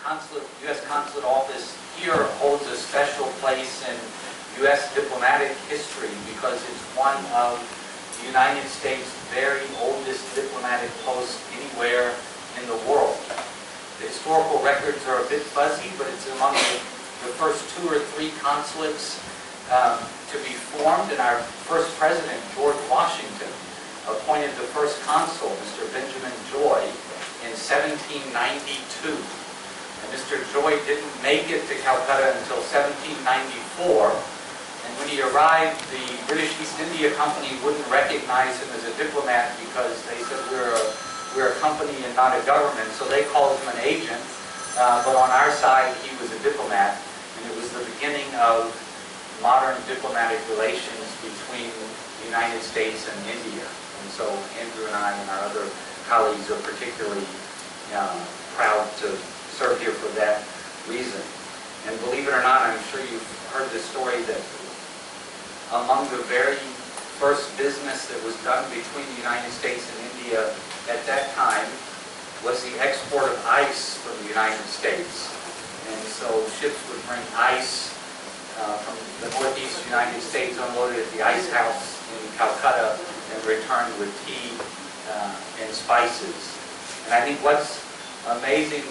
U.S. Consulate Office here holds a special place in U.S. diplomatic history because it's one of the United States' very oldest diplomatic posts anywhere in the world. The historical records are a bit fuzzy, but it's among the first 2 or 3 consulates to be formed, and our first president, George Washington, appointed the first consul, Mr. Benjamin Joy, in 1792. And Mr. Joy didn't make it to Calcutta until 1794, and when he arrived, the British East India Company wouldn't recognize him as a diplomat because they said we're a company and not a government, so they called him an agent, but on our side he was a diplomat, and it was the beginning of modern diplomatic relations between the United States and India. And so Andrew and I and our other colleagues are particularly proud to serve here for that reason. And believe it or not, I'm sure you've heard the story that among the very first business that was done between the United States and India at that time was the export of ice from the United States. And so ships would bring ice from the northeast United States, unloaded at the ice house in Calcutta, and returned with tea and spices. And I think what's amazing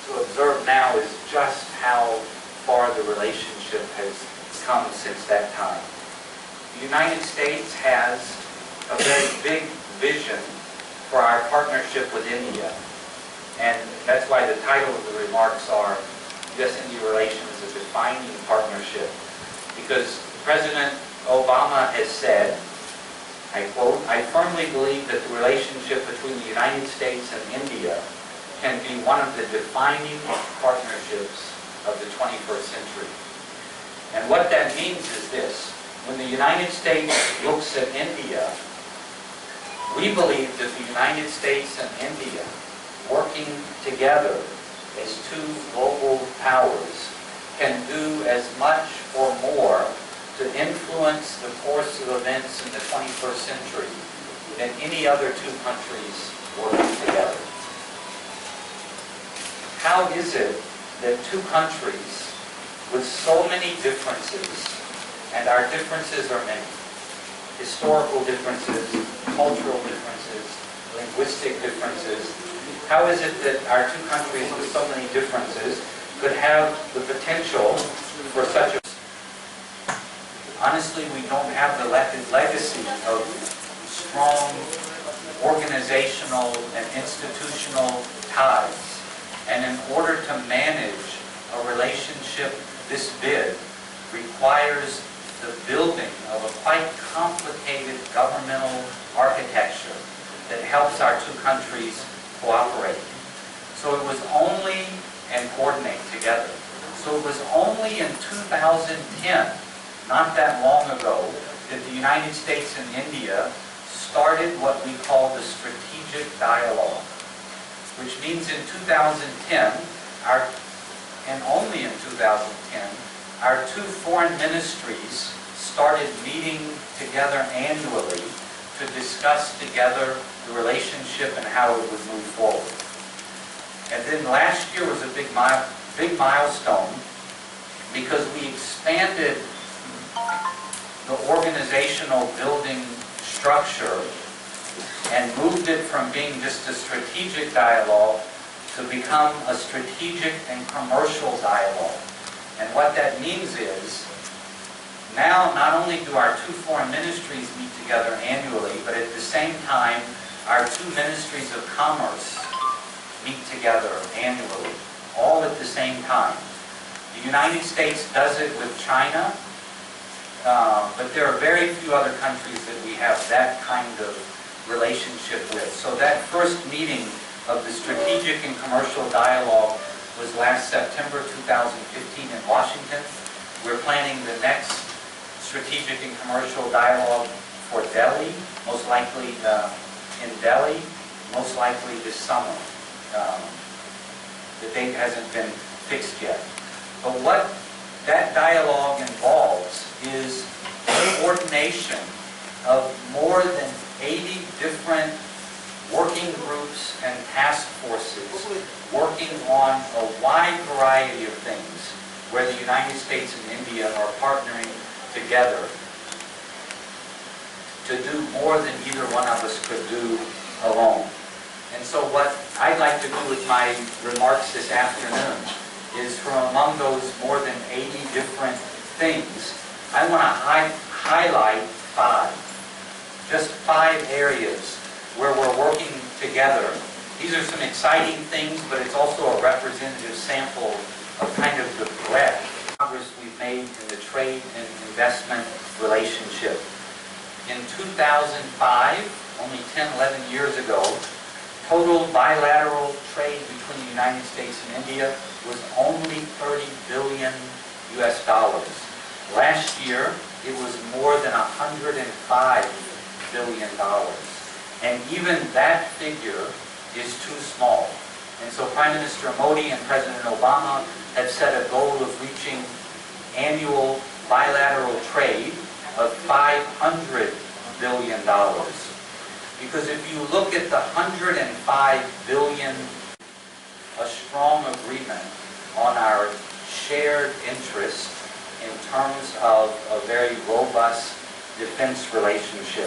to observe now is just how far the relationship has come since that time. The United States has a very big vision for our partnership with India. And that's why the title of the remarks are U.S.-India Relations, a Defining Partnership. Because President Obama has said, I quote, "I firmly believe that the relationship between the United States and India can be one of the defining partnerships of the 21st century." And what that means is this: when the United States looks at India, we believe that the United States and India, working together as 2 global powers, can do as much or more to influence the course of events in the 21st century than any other 2 countries working together. How is it that 2 countries with so many differences, and our differences are many, historical differences, cultural differences, linguistic differences, how is it that our 2 countries with so many differences could have the potential for such a... Honestly, we don't have the legacy of strong organizational and institutional ties. And in order to manage a relationship this big requires the building of a quite complicated governmental architecture that helps our 2 countries cooperate. So it was only, and coordinate together. So it was only in 2010, not that long ago, that the United States and India started what we call the strategic dialogue, which means in 2010, and only in 2010, our 2 foreign ministries started meeting together annually to discuss together the relationship and how it would move forward. And then last year was a big milestone because we expanded the organizational building structure and moved it from being just a strategic dialogue to become a strategic and commercial dialogue. And what that means is, now not only do our 2 foreign ministries meet together annually, but at the same time, our 2 ministries of commerce meet together annually, all at the same time. The United States does it with China, but there are very few other countries that we have that kind of relationship with. So that first meeting of the Strategic and Commercial Dialogue was last September 2015 in Washington. We're planning the next Strategic and Commercial Dialogue for Delhi, most likely in Delhi, most likely this summer. The date hasn't been fixed yet. But what that dialogue involves is coordination of more than 80 different working groups and task forces working on a wide variety of things where the United States and India are partnering together to do more than either one of us could do alone. And so what I'd like to do with my remarks this afternoon is, from among those more than 80 different things, I want to highlight just five areas where we're working together. These are some exciting things, but it's also a representative sample of kind of the breadth of progress we've made in the trade and investment relationship. In 2005, only 10, 11 years ago, total bilateral trade between the United States and India was only $30 billion US. Last year, it was more than $105 billion. And even that figure is too small. And so Prime Minister Modi and President Obama have set a goal of reaching annual bilateral trade of $500 billion. Because if you look at the $105 billion, a strong agreement on our shared interest in terms of a very robust defense relationship.